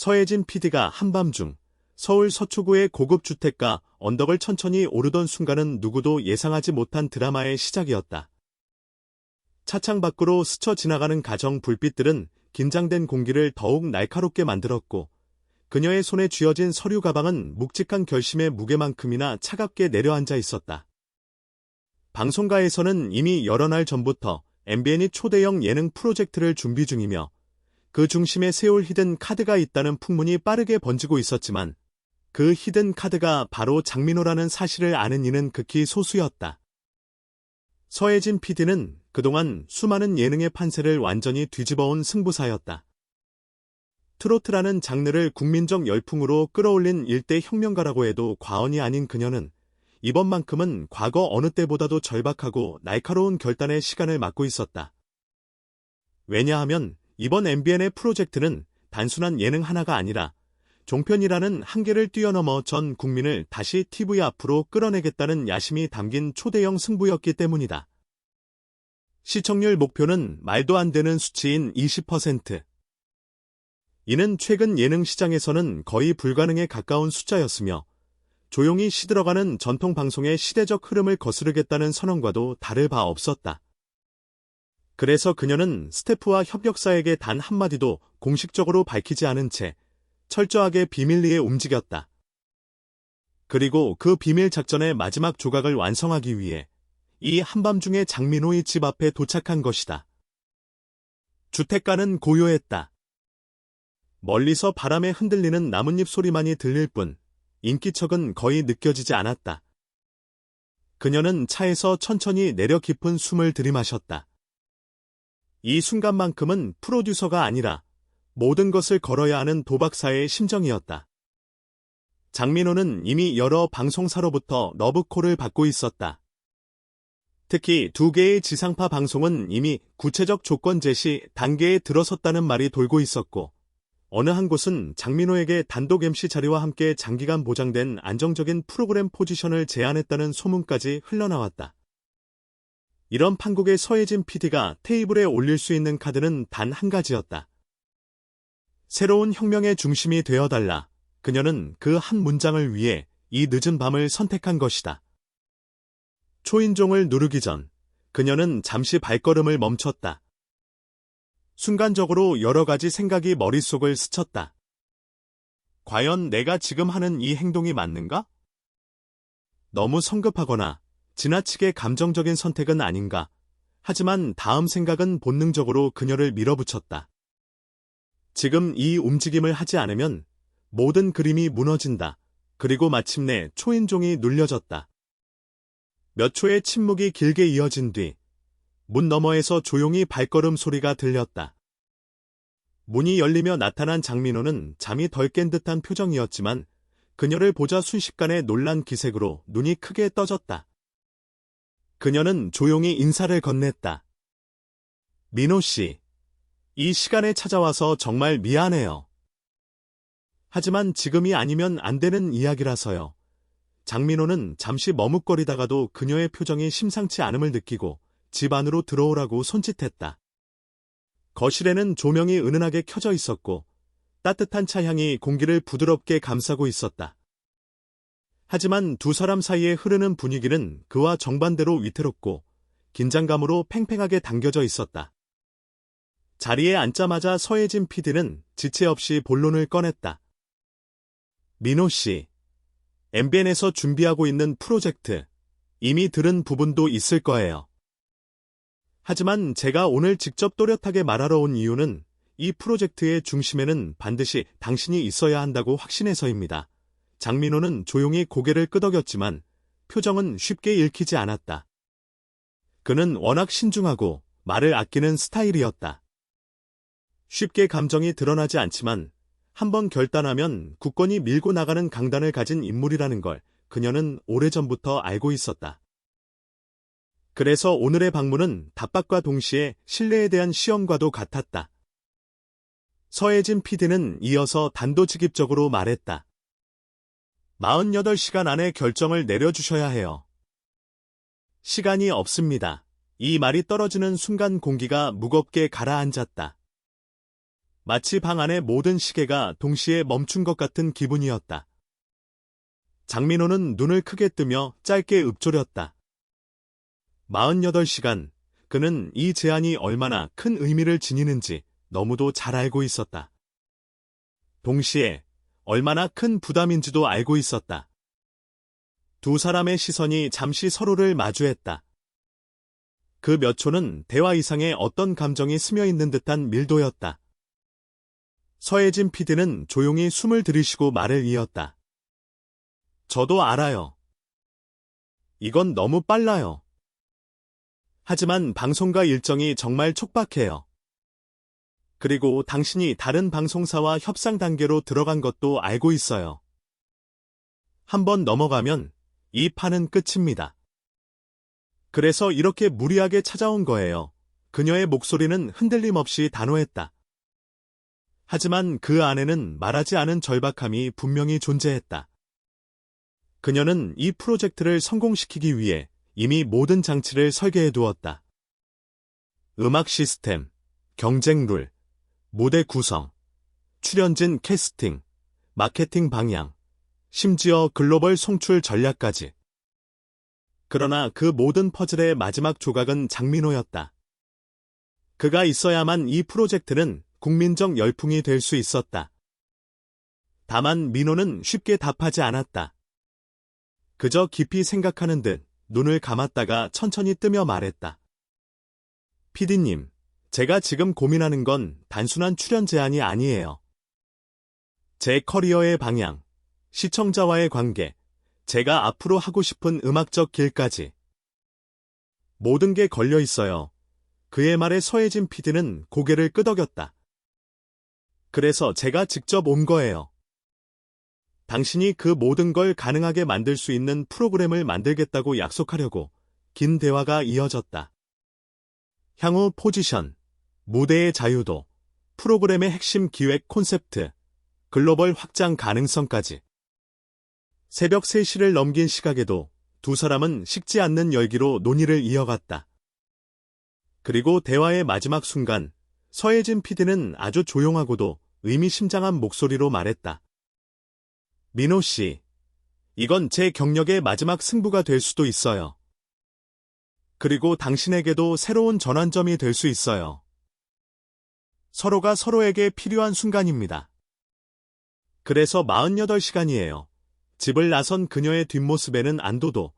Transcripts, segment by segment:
서혜진 PD가 한밤중 서울 서초구의 고급 주택가 언덕을 천천히 오르던 순간은 누구도 예상하지 못한 드라마의 시작이었다. 차창 밖으로 스쳐 지나가는 가정 불빛들은 긴장된 공기를 더욱 날카롭게 만들었고, 그녀의 손에 쥐어진 서류 가방은 묵직한 결심의 무게만큼이나 차갑게 내려앉아 있었다. 방송가에서는 이미 여러 날 전부터 MBN이 초대형 예능 프로젝트를 준비 중이며 그 중심에 세울 히든 카드가 있다는 풍문이 빠르게 번지고 있었지만 그 히든 카드가 바로 장민호라는 사실을 아는 이는 극히 소수였다. 서혜진 PD는 그동안 수많은 예능의 판세를 완전히 뒤집어온 승부사였다. 트로트라는 장르를 국민적 열풍으로 끌어올린 일대 혁명가라고 해도 과언이 아닌 그녀는 이번만큼은 과거 어느 때보다도 절박하고 날카로운 결단의 시간을 맞고 있었다. 왜냐하면 이번 MBN의 프로젝트는 단순한 예능 하나가 아니라 종편이라는 한계를 뛰어넘어 전 국민을 다시 TV 앞으로 끌어내겠다는 야심이 담긴 초대형 승부였기 때문이다. 시청률 목표는 말도 안 되는 수치인 20%. 이는 최근 예능 시장에서는 거의 불가능에 가까운 숫자였으며 조용히 시들어가는 전통 방송의 시대적 흐름을 거스르겠다는 선언과도 다를 바 없었다. 그래서 그녀는 스태프와 협력사에게 단 한마디도 공식적으로 밝히지 않은 채 철저하게 비밀리에 움직였다. 그리고 그 비밀 작전의 마지막 조각을 완성하기 위해 이 한밤중에 장민호의 집 앞에 도착한 것이다. 주택가는 고요했다. 멀리서 바람에 흔들리는 나뭇잎 소리만이 들릴 뿐 인기척은 거의 느껴지지 않았다. 그녀는 차에서 천천히 내려 깊은 숨을 들이마셨다. 이 순간만큼은 프로듀서가 아니라 모든 것을 걸어야 하는 도박사의 심정이었다. 장민호는 이미 여러 방송사로부터 러브콜을 받고 있었다. 특히 2개의 지상파 방송은 이미 구체적 조건 제시 단계에 들어섰다는 말이 돌고 있었고, 어느 한 곳은 장민호에게 단독 MC 자리와 함께 장기간 보장된 안정적인 프로그램 포지션을 제안했다는 소문까지 흘러나왔다. 이런 판국에 서혜진 PD가 테이블에 올릴 수 있는 카드는 단 한 가지였다. 새로운 혁명의 중심이 되어달라. 그녀는 그 한 문장을 위해 이 늦은 밤을 선택한 것이다. 초인종을 누르기 전 그녀는 잠시 발걸음을 멈췄다. 순간적으로 여러 가지 생각이 머릿속을 스쳤다. 과연 내가 지금 하는 이 행동이 맞는가? 너무 성급하거나 지나치게 감정적인 선택은 아닌가? 하지만 다음 생각은 본능적으로 그녀를 밀어붙였다. 지금 이 움직임을 하지 않으면 모든 그림이 무너진다. 그리고 마침내 초인종이 눌려졌다. 몇 초의 침묵이 길게 이어진 뒤 문 너머에서 조용히 발걸음 소리가 들렸다. 문이 열리며 나타난 장민호는 잠이 덜 깬 듯한 표정이었지만 그녀를 보자 순식간에 놀란 기색으로 눈이 크게 떠졌다. 그녀는 조용히 인사를 건넸다. 민호 씨, 이 시간에 찾아와서 정말 미안해요. 하지만 지금이 아니면 안 되는 이야기라서요. 장민호는 잠시 머뭇거리다가도 그녀의 표정이 심상치 않음을 느끼고 집 안으로 들어오라고 손짓했다. 거실에는 조명이 은은하게 켜져 있었고 따뜻한 차향이 공기를 부드럽게 감싸고 있었다. 하지만 두 사람 사이에 흐르는 분위기는 그와 정반대로 위태롭고 긴장감으로 팽팽하게 당겨져 있었다. 자리에 앉자마자 서혜진 PD는 지체 없이 본론을 꺼냈다. 민호 씨, MBN에서 준비하고 있는 프로젝트, 이미 들은 부분도 있을 거예요. 하지만 제가 오늘 직접 또렷하게 말하러 온 이유는 이 프로젝트의 중심에는 반드시 당신이 있어야 한다고 확신해서입니다. 장민호는 조용히 고개를 끄덕였지만 표정은 쉽게 읽히지 않았다. 그는 워낙 신중하고 말을 아끼는 스타일이었다. 쉽게 감정이 드러나지 않지만 한번 결단하면 굳건히 밀고 나가는 강단을 가진 인물이라는 걸 그녀는 오래전부터 알고 있었다. 그래서 오늘의 방문은 답박과 동시에 신뢰에 대한 시험과도 같았다. 서혜진 PD는 이어서 단도직입적으로 말했다. 48시간 안에 결정을 내려주셔야 해요. 시간이 없습니다. 이 말이 떨어지는 순간 공기가 무겁게 가라앉았다. 마치 방 안의 모든 시계가 동시에 멈춘 것 같은 기분이었다. 장민호는 눈을 크게 뜨며 짧게 읊조렸다. 48시간, 그는 이 제안이 얼마나 큰 의미를 지니는지 너무도 잘 알고 있었다. 동시에 얼마나 큰 부담인지도 알고 있었다. 두 사람의 시선이 잠시 서로를 마주했다. 그 몇 초는 대화 이상의 어떤 감정이 스며있는 듯한 밀도였다. 서혜진 PD는 조용히 숨을 들이쉬고 말을 이었다. 저도 알아요. 이건 너무 빨라요. 하지만 방송가 일정이 정말 촉박해요. 그리고 당신이 다른 방송사와 협상 단계로 들어간 것도 알고 있어요. 한번 넘어가면 이 판은 끝입니다. 그래서 이렇게 무리하게 찾아온 거예요. 그녀의 목소리는 흔들림 없이 단호했다. 하지만 그 안에는 말하지 않은 절박함이 분명히 존재했다. 그녀는 이 프로젝트를 성공시키기 위해 이미 모든 장치를 설계해 두었다. 음악 시스템, 경쟁 룰, 무대 구성, 출연진 캐스팅, 마케팅 방향, 심지어 글로벌 송출 전략까지. 그러나 그 모든 퍼즐의 마지막 조각은 장민호였다. 그가 있어야만 이 프로젝트는 국민적 열풍이 될 수 있었다. 다만 민호는 쉽게 답하지 않았다. 그저 깊이 생각하는 듯 눈을 감았다가 천천히 뜨며 말했다. PD님, 제가 지금 고민하는 건 단순한 출연 제안이 아니에요. 제 커리어의 방향, 시청자와의 관계, 제가 앞으로 하고 싶은 음악적 길까지. 모든 게 걸려 있어요. 그의 말에 서혜진 PD는 고개를 끄덕였다. 그래서 제가 직접 온 거예요. 당신이 그 모든 걸 가능하게 만들 수 있는 프로그램을 만들겠다고 약속하려고. 긴 대화가 이어졌다. 향후 포지션, 무대의 자유도, 프로그램의 핵심 기획 콘셉트, 글로벌 확장 가능성까지. 새벽 3시를 넘긴 시각에도 두 사람은 식지 않는 열기로 논의를 이어갔다. 그리고 대화의 마지막 순간, 서혜진 PD는 아주 조용하고도 의미심장한 목소리로 말했다. 민호 씨, 이건 제 경력의 마지막 승부가 될 수도 있어요. 그리고 당신에게도 새로운 전환점이 될 수 있어요. 서로가 서로에게 필요한 순간입니다. 그래서 48시간이에요. 집을 나선 그녀의 뒷모습에는 안도도,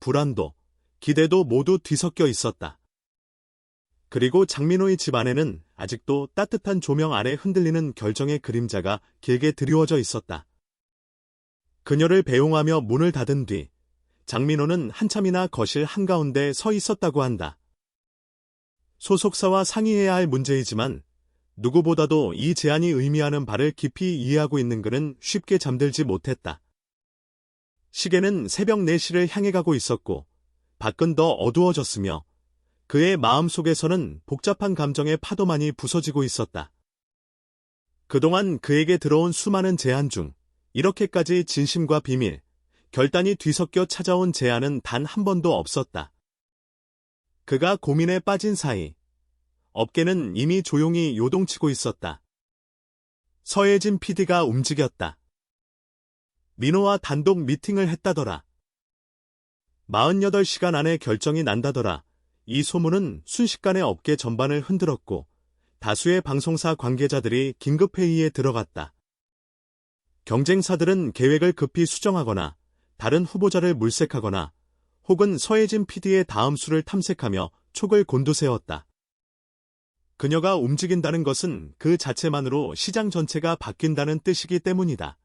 불안도, 기대도 모두 뒤섞여 있었다. 그리고 장민호의 집 안에는 아직도 따뜻한 조명 아래 흔들리는 결정의 그림자가 길게 드리워져 있었다. 그녀를 배웅하며 문을 닫은 뒤 장민호는 한참이나 거실 한가운데 서 있었다고 한다. 소속사와 상의해야 할 문제이지만 누구보다도 이 제안이 의미하는 바를 깊이 이해하고 있는 그는 쉽게 잠들지 못했다. 시계는 새벽 4시를 향해 가고 있었고 밖은 더 어두워졌으며 그의 마음속에서는 복잡한 감정의 파도만이 부서지고 있었다. 그동안 그에게 들어온 수많은 제안 중 이렇게까지 진심과 비밀, 결단이 뒤섞여 찾아온 제안은 단 한 번도 없었다. 그가 고민에 빠진 사이 업계는 이미 조용히 요동치고 있었다. 서혜진 PD가 움직였다. 민호와 단독 미팅을 했다더라. 48시간 안에 결정이 난다더라. 이 소문은 순식간에 업계 전반을 흔들었고 다수의 방송사 관계자들이 긴급회의에 들어갔다. 경쟁사들은 계획을 급히 수정하거나 다른 후보자를 물색하거나 혹은 서혜진 PD의 다음 수를 탐색하며 촉을 곤두세웠다. 그녀가 움직인다는 것은 그 자체만으로 시장 전체가 바뀐다는 뜻이기 때문이다.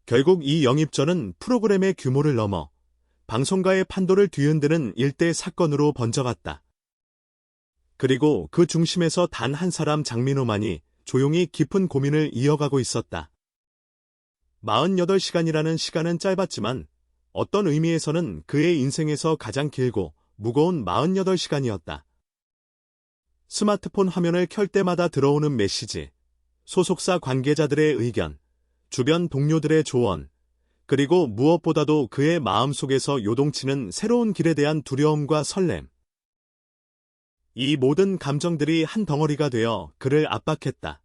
결국 이 영입전은 프로그램의 규모를 넘어 방송가의 판도를 뒤흔드는 일대 사건으로 번져갔다. 그리고 그 중심에서 단 한 사람 장민호만이 조용히 깊은 고민을 이어가고 있었다. 48시간이라는 시간은 짧았지만 어떤 의미에서는 그의 인생에서 가장 길고 무거운 48시간이었다. 스마트폰 화면을 켤 때마다 들어오는 메시지, 소속사 관계자들의 의견, 주변 동료들의 조언, 그리고 무엇보다도 그의 마음속에서 요동치는 새로운 길에 대한 두려움과 설렘. 이 모든 감정들이 한 덩어리가 되어 그를 압박했다.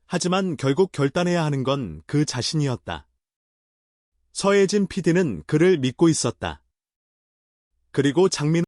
하지만 결국 결단해야 하는 건 그 자신이었다. 서혜진 PD는 그를 믿고 있었다. 그리고 장민호